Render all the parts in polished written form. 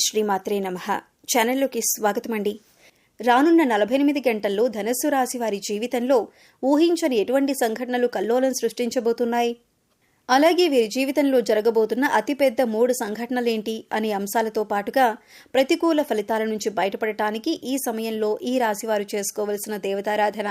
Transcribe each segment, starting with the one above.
శ్రీమాత్రే నమః. ఛానల్లోకి స్వాగతమండి. రానున్న 48 గంటల్లో ధనస్సు రాశి వారి జీవితంలో ఊహించని ఎటువంటి సంఘటనలు కల్లోలం సృష్టించబోతున్నాయి, అలాగే వీరి జీవితంలో జరగబోతున్న అతిపెద్ద 3 సంఘటనలేంటి అనే అంశాలతో పాటుగా ప్రతికూల ఫలితాల నుంచి బయటపడటానికి ఈ సమయంలో ఈ రాశివారు చేసుకోవలసిన దేవతారాధన,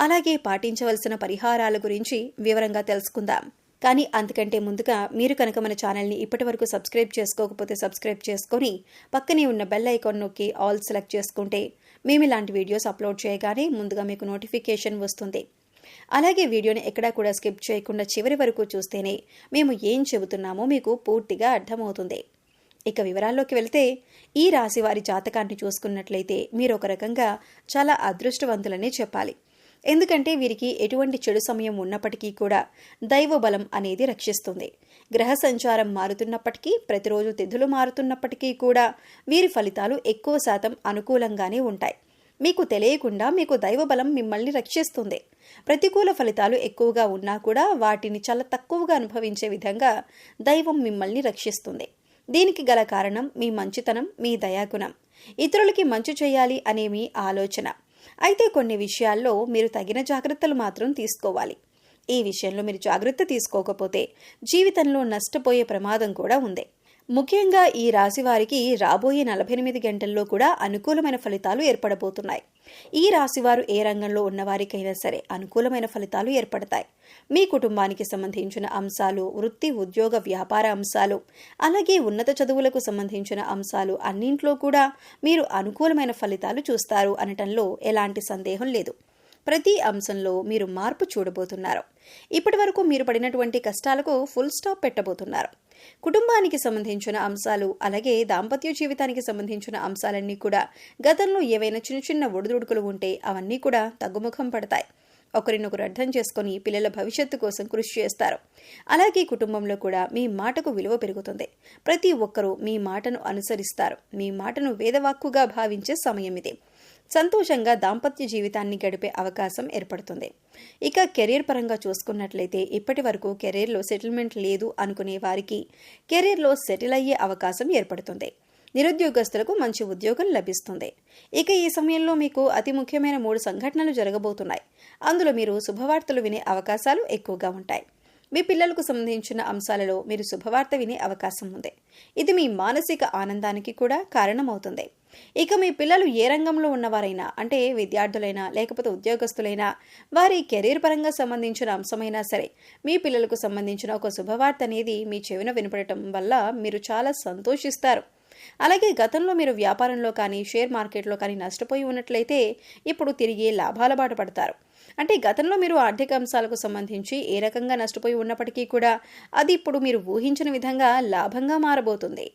అలాగే పాటించవలసిన పరిహారాల గురించి వివరంగా తెలుసుకుందాం. కానీ అంతకంటే ముందుగా మీరు కనుక మన ఛానల్ని ఇప్పటివరకు సబ్స్క్రైబ్ చేసుకోకపోతే సబ్స్క్రైబ్ చేసుకొని పక్కనే ఉన్న బెల్ ఐకాన్ నొక్కి ఆల్ సెలెక్ట్ చేసుకుంటే మేము ఇలాంటి వీడియోస్ అప్లోడ్ చేయగానే ముందుగా మీకు నోటిఫికేషన్ వస్తుంది. అలాగే వీడియోని ఎక్కడా కూడా స్కిప్ చేయకుండా చివరి వరకు చూస్తేనే మేము ఏం చెబుతున్నామో మీకు పూర్తిగా అర్థమవుతుంది. ఇక వివరాల్లోకి వెళ్తే, ఈ రాశి వారి జాతకాన్ని చూసుకున్నట్లయితే మీరు ఒక రకంగా చాలా అదృష్టవంతులనే చెప్పాలి. ఎందుకంటే వీరికి ఎటువంటి చెడు సమయం ఉన్నప్పటికీ కూడా దైవ బలం అనేది రక్షిస్తుంది. గ్రహ సంచారం మారుతున్నప్పటికీ, ప్రతిరోజు తిథులు మారుతున్నప్పటికీ కూడా వీరి ఫలితాలు ఎక్కువ శాతం అనుకూలంగానే ఉంటాయి. మీకు తెలియకుండా మీకు దైవ బలం మిమ్మల్ని రక్షిస్తుంది. ప్రతికూల ఫలితాలు ఎక్కువగా ఉన్నా కూడా వాటిని చాలా తక్కువగా అనుభవించే విధంగా దైవం మిమ్మల్ని రక్షిస్తుంది. దీనికి గల కారణం మీ మంచితనం, మీ దయాగుణం, ఇతరులకి మంచి చేయాలి అనే మీ ఆలోచన. అయితే కొన్ని విషయాల్లో మీరు తగిన జాగ్రత్తలు మాత్రం తీసుకోవాలి. ఈ విషయంలో మీరు జాగ్రత్త తీసుకోకపోతే జీవితంలో నష్టపోయే ప్రమాదం కూడా ఉంది. ముఖ్యంగా ఈ రాశి వారికి రాబోయే 48 గంటల్లో కూడా అనుకూలమైన ఫలితాలు ఏర్పడబోతున్నాయి. ఈ రాశివారు ఏ రంగంలో ఉన్నవారికైనా సరే అనుకూలమైన ఫలితాలు ఏర్పడతాయి. మీ కుటుంబానికి సంబంధించిన అంశాలు, వృత్తి, ఉద్యోగ, వ్యాపార అంశాలు, అలాగే ఉన్నత చదువులకు సంబంధించిన అంశాలు అన్నింట్లో కూడా మీరు అనుకూలమైన ఫలితాలు చూస్తారు అనటంలో ఎలాంటి సందేహం లేదు. ప్రతి అంశంలో మీరు మార్పు చూడబోతున్నారు. ఇప్పటి వరకు మీరు పడినటువంటి కష్టాలకు ఫుల్ స్టాప్ పెట్టబోతున్నారు. కుటుంబానికి సంబంధించిన అంశాలు, అలాగే దాంపత్య జీవితానికి సంబంధించిన అంశాలన్నీ కూడా గతంలో ఏవైనా చిన్న చిన్న ఒడిదుడుకులు ఉంటే అవన్నీ కూడా తగ్గుముఖం పడతాయి. ఒకరినొకరు అర్థం చేసుకుని పిల్లల భవిష్యత్తు కోసం కృషి చేస్తారు. అలాగే కుటుంబంలో కూడా మీ మాటకు విలువ పెరుగుతుంది. ప్రతి ఒక్కరూ మీ మాటను అనుసరిస్తారు. మీ మాటను వేదవాక్కుగా భావించే సమయం ఇది. సంతోషంగా దాంపత్య జీవితాన్ని గడిపే అవకాశం ఏర్పడుతుంది. ఇక కెరీర్ పరంగా చూసుకున్నట్లయితే, ఇప్పటి వరకు కెరీర్లో సెటిల్మెంట్ లేదు అనుకునే వారికి కెరీర్లో సెటిల్ అయ్యే అవకాశం ఏర్పడుతుంది. నిరుద్యోగస్తులకు మంచి ఉద్యోగం లభిస్తుంది. ఇక ఈ సమయంలో మీకు అతి ముఖ్యమైన 3 సంఘటనలు జరగబోతున్నాయి. అందులో మీరు శుభవార్తలు వినే అవకాశాలు ఎక్కువగా ఉంటాయి. మీ పిల్లలకు సంబంధించిన అంశాలలో మీరు శుభవార్త వినే అవకాశం ఉంది. ఇది మీ మానసిక ఆనందానికి కూడా కారణమవుతుంది. ఇక మీ పిల్లలు ఏ రంగంలో ఉన్నవారైనా, అంటే విద్యార్థులైనా లేకపోతే ఉద్యోగస్తులైనా, వారి కెరీర్ పరంగా సంబంధించిన అంశమైనా సరే, మీ పిల్లలకు సంబంధించిన ఒక శుభవార్త అనేది మీ చెవిన వినపడటం వల్ల మీరు చాలా సంతోషిస్తారు. అలాగే గతంలో మీరు వ్యాపారంలో కానీ షేర్ మార్కెట్లో కానీ నష్టపోయి ఉన్నట్లయితే ఇప్పుడు తిరిగి లాభాల బాట పడతారు. అంటే గతంలో మీరు ఆర్థిక అంశాలకు సంబంధించి ఏ రకంగా నష్టపోయి ఉన్నప్పటికీ కూడా అది ఇప్పుడు మీరు ఊహించిన విధంగా లాభంగా మారబోతుంది.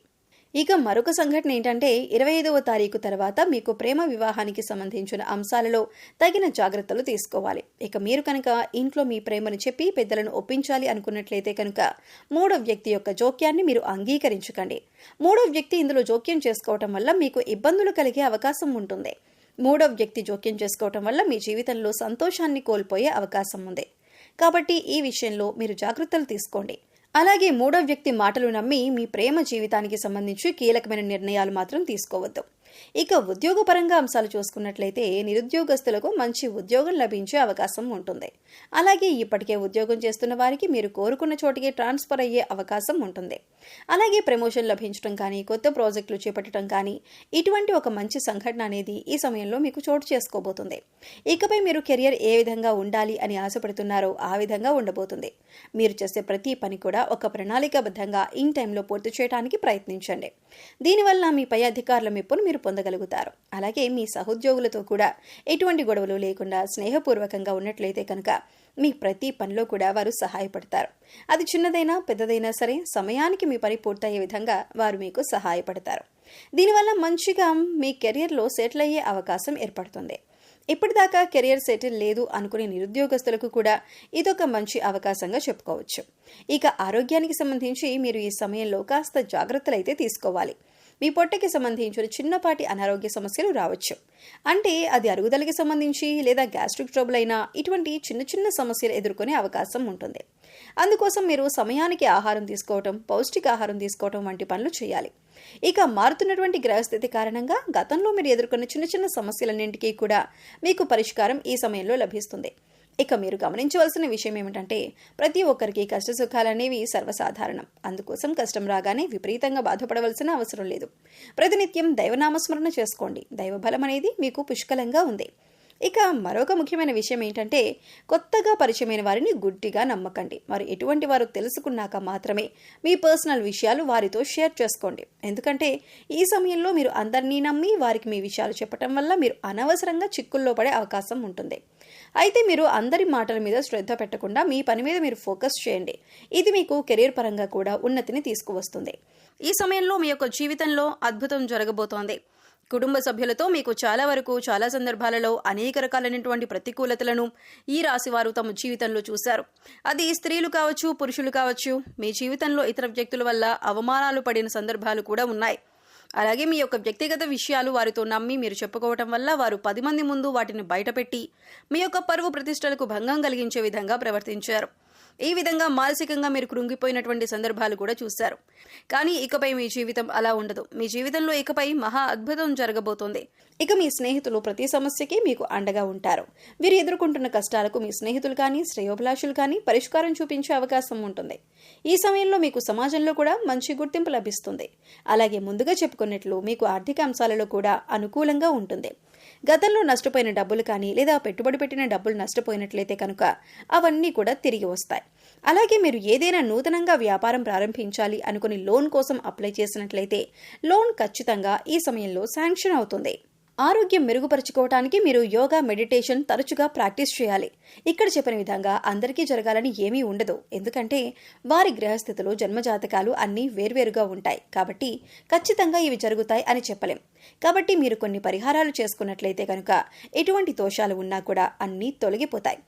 ఇక మరొక సంఘటన ఏంటంటే, 25వ తారీఖు తర్వాత మీకు ప్రేమ వివాహానికి సంబంధించిన అంశాలలో తగిన జాగ్రత్తలు తీసుకోవాలి. ఇక మీరు కనుక ఇంట్లో మీ ప్రేమను చెప్పి పెద్దలను ఒప్పించాలి అనుకున్నట్లయితే కనుక 3వ వ్యక్తి యొక్క జోక్యాన్ని మీరు అంగీకరించకండి. 3వ వ్యక్తి ఇందులో జోక్యం చేసుకోవటం వల్ల మీకు ఇబ్బందులు కలిగే అవకాశం ఉంటుంది. 3వ వ్యక్తి జోక్యం చేసుకోవటం వల్ల మీ జీవితంలో సంతోషాన్ని కోల్పోయే అవకాశం ఉంది. కాబట్టి ఈ విషయంలో మీరు జాగ్రత్తలు తీసుకోండి. అలాగే 3వ వ్యక్తి మాటలు నమ్మి మీ ప్రేమ జీవితానికి సంబంధించి కీలకమైన నిర్ణయాలు మాత్రం తీసుకోవద్దు. ఇక ఉద్యోగపరంగా అంశాలు చూసుకున్నట్లయితే, నిరుద్యోగస్తులకు మంచి ఉద్యోగం లభించే అవకాశం ఉంటుంది. అలాగే ఇప్పటికే ఉద్యోగం చేస్తున్న వారికి మీరు కోరుకున్న చోటికి ట్రాన్స్ఫర్ అయ్యే అవకాశం ఉంటుంది. అలాగే ప్రమోషన్ లభించడం కానీ, కొత్త ప్రాజెక్టులు చేపట్టడం కానీ, ఇటువంటి ఒక మంచి సంఘటన అనేది ఈ సమయంలో మీకు చోటు చేసుకోబోతుంది. ఇకపై మీరు కెరియర్ ఏ విధంగా ఉండాలి అని ఆశపడుతున్నారో ఆ విధంగా ఉండబోతుంది. మీరు చేసే ప్రతి పని కూడా ఒక ప్రణాళికాబద్ధంగా ఇన్ టైంలో పూర్తి చేయడానికి ప్రయత్నించండి. దీనివల్ల మీ పై అధికారుల మెప్పును మీరు పొందగలుగుతారు. అలాగే మీ సహోద్యోగులతో కూడా ఎటువంటి గొడవలు లేకుండా స్నేహపూర్వకంగా ఉన్నట్లయితే కనుక మీ ప్రతి పనిలో కూడా వారు సహాయపడతారు. అది చిన్నదైనా పెద్దదైనా సరే సమయానికి మీ పని పూర్తయ్యే విధంగా వారు మీకు సహాయపడతారు. దీనివల్ల మంచిగా మీ కెరియర్లో సెటిల్ అయ్యే అవకాశం ఏర్పడుతుంది. ఇప్పటిదాకా కెరియర్ సెటిల్ లేదు అనుకునే నిరుద్యోగస్తులకు కూడా ఇదొక మంచి అవకాశంగా చెప్పుకోవచ్చు. ఇక ఆరోగ్యానికి సంబంధించి మీరు ఈ సమయంలో కాస్త జాగ్రత్తలు అయితే తీసుకోవాలి. మీ పొట్టకి సంబంధించిన చిన్నపాటి అనారోగ్య సమస్యలు రావచ్చు. అంటే అది అరుగుదలకి సంబంధించి లేదా గ్యాస్ట్రిక్ ట్రబుల్ అయినా ఇటువంటి చిన్న చిన్న సమస్యలు ఎదుర్కొనే అవకాశం ఉంటుంది. అందుకోసం మీరు సమయానికి ఆహారం తీసుకోవటం, పౌష్టికాహారం తీసుకోవటం వంటి పనులు చేయాలి. ఇక మారుతున్నటువంటి గ్రహస్థితి కారణంగా గతంలో మీరు ఎదుర్కొన్న చిన్న చిన్న సమస్యలన్నింటికీ కూడా మీకు పరిష్కారం ఈ సమయంలో లభిస్తుంది. ఇక మీరు గమనించవలసిన విషయం ఏమిటంటే, ప్రతి ఒక్కరికి కష్టసుఖాలనేవి సర్వసాధారణం. అందుకోసం కష్టం రాగానే విపరీతంగా బాధపడవలసిన అవసరం లేదు. ప్రతినిత్యం దైవనామస్మరణ చేసుకోండి. దైవబలం అనేది మీకు పుష్కలంగా ఉంది. ఇక మరొక ముఖ్యమైన విషయం ఏంటంటే, కొత్తగా పరిచయమైన వారిని గుడ్డిగా నమ్మకండి. వారు ఎటువంటి వారు తెలుసుకున్నాక మాత్రమే మీ పర్సనల్ విషయాలు వారితో షేర్ చేసుకోండి. ఎందుకంటే ఈ సమయంలో మీరు అందరినీ నమ్మి వారికి మీ విషయాలు చెప్పడం వల్ల మీరు అనవసరంగా చిక్కుల్లో పడే అవకాశం ఉంటుంది. అయితే మీరు అందరి మాటల మీద శ్రద్ధ పెట్టకుండా మీ పని మీద మీరు ఫోకస్ చేయండి. ఇది మీకు కెరీర్ పరంగా కూడా ఉన్నతిని తీసుకువస్తుంది. ఈ సమయంలో మీ యొక్క జీవితంలో అద్భుతం జరగబోతోంది. కుటుంబ సభ్యులతో మీకు చాలా సందర్భాలలో అనేక రకాలైనటువంటి ప్రతికూలతలను ఈ రాశి వారు తమ జీవితంలో చూశారు. అది స్త్రీలు కావచ్చు, పురుషులు కావచ్చు. మీ జీవితంలో ఇతర వ్యక్తుల వల్ల అవమానాలు పడిన సందర్భాలు కూడా ఉన్నాయి. అలాగే మీ యొక్క వ్యక్తిగత విషయాలు వారితో నమ్మి మీరు చెప్పుకోవటం వల్ల వారు 10 మంది ముందు వాటిని బయటపెట్టి మీ యొక్క పరువు ప్రతిష్టలకు భంగం కలిగించే విధంగా ప్రవర్తించారు. ఈ విధంగా మానసికంగా మీరు కృంగిపోయినటువంటి సందర్భాలు కూడా చూశారు. కానీ ఇకపై మీ జీవితం అలా ఉండదు. మీ జీవితంలో ఇకపై మహా అద్భుతం జరగబోతోంది. ఇక మీ స్నేహితులు ప్రతి సమస్యకి మీకు అండగా ఉంటారు. వీరు ఎదుర్కొంటున్న కష్టాలకు మీ స్నేహితులు కానీ, శ్రేయోభిలాషులు కానీ పరిష్కారం చూపించే అవకాశం ఉంటుంది. ఈ సమయంలో మీకు సమాజంలో కూడా మంచి గుర్తింపు లభిస్తుంది. అలాగే ముందుగా చెప్పుకున్నట్లు మీకు ఆర్థిక అంశాలలో కూడా అనుకూలంగా ఉంటుంది. గతంలో నష్టపోయిన డబ్బులు కానీ లేదా పెట్టుబడి పెట్టిన డబ్బులు నష్టపోయినట్లయితే కనుక అవన్నీ కూడా తిరిగి వస్తాయి. అలాగే మీరు ఏదైనా నూతనంగా వ్యాపారం ప్రారంభించాలి అనుకుని లోన్ కోసం అప్లై చేసినట్లయితే లోన్ ఖచ్చితంగా ఈ సమయంలో శాంక్షన్ అవుతుంది. ఆరోగ్యం మెరుగుపరుచుకోవటానికి మీరు యోగా, మెడిటేషన్ తరచుగా ప్రాక్టీస్ చేయాలి. ఇక్కడ చెప్పిన విధంగా అందరికీ జరగాలని ఏమీ ఉండదు. ఎందుకంటే వారి గ్రహస్థితులు, జన్మజాతకాలు అన్నీ వేర్వేరుగా ఉంటాయి. కాబట్టి ఖచ్చితంగా ఇవి జరుగుతాయి అని చెప్పలేం. కాబట్టి మీరు కొన్ని పరిహారాలు చేసుకున్నట్లయితే కనుక ఎటువంటి దోషాలు ఉన్నా కూడా అన్నీ తొలగిపోతాయి.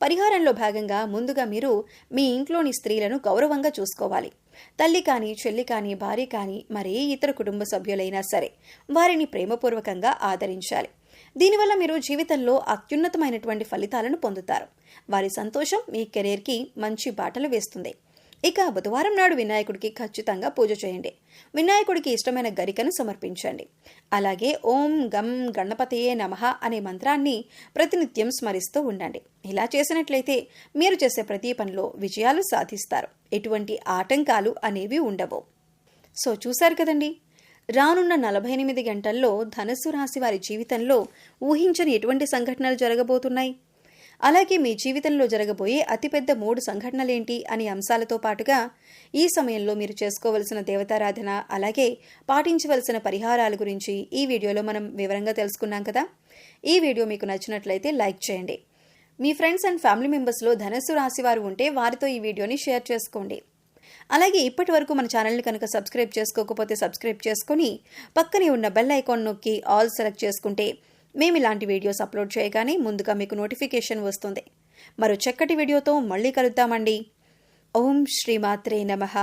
పరిహారంలో భాగంగా ముందుగా మీరు మీ ఇంట్లోని స్త్రీలను గౌరవంగా చూసుకోవాలి. తల్లి కానీ, చెల్లి కానీ, భార్య కానీ, మరే ఇతర కుటుంబ సభ్యులైనా సరే వారిని ప్రేమపూర్వకంగా ఆదరించాలి. దీనివల్ల మీరు జీవితంలో అత్యున్నతమైనటువంటి ఫలితాలను పొందుతారు. వారి సంతోషం మీ కెరీర్కి మంచి బాటలు వేస్తుంది. ఇక బుధవారం నాడు వినాయకుడికి ఖచ్చితంగా పూజ చేయండి. వినాయకుడికి ఇష్టమైన గరికను సమర్పించండి. అలాగే ఓం గం గణపతయే నమః అనే మంత్రాన్ని ప్రతినిత్యం స్మరిస్తూ ఉండండి. ఇలా చేసినట్లయితే మీరు చేసే ప్రతి పనిలో విజయాలు సాధిస్తారు. ఎటువంటి ఆటంకాలు అనేవి ఉండవు. సో చూశారు కదండి, రానున్న 48 గంటల్లో ధనుస్సు రాశి వారి జీవితంలో ఊహించని ఎటువంటి సంఘటనలు జరగబోతున్నాయి, అలాగే మీ జీవితంలో జరగబోయే అతిపెద్ద 3 సంఘటనలేంటి అనే అంశాలతో పాటుగా ఈ సమయంలో మీరు చేసుకోవలసిన దేవతారాధన, అలాగే పాటించవలసిన పరిహారాల గురించి ఈ వీడియోలో మనం వివరంగా తెలుసుకున్నాం కదా. ఈ వీడియో మీకు నచ్చినట్లయితే లైక్ చేయండి. మీ ఫ్రెండ్స్ అండ్ ఫ్యామిలీ మెంబర్స్లో ధనుస్సు రాశి వారు ఉంటే వారితో ఈ వీడియోని షేర్ చేసుకోండి. అలాగే ఇప్పటి వరకు మన ఛానల్ని కనుక సబ్స్క్రైబ్ చేసుకోకపోతే సబ్స్క్రైబ్ చేసుకుని పక్కనే ఉన్న బెల్ ఐకాన్ నొక్కి ఆల్ సెలెక్ట్ చేసుకుంటే మేము ఇలాంటి వీడియోస్ అప్లోడ్ చేయగానే ముందుగా మీకు నోటిఫికేషన్ వస్తుంది. మరో చక్కటి వీడియోతో మళ్ళీ కలుద్దామండి. ఓం శ్రీమాత్రే నమః.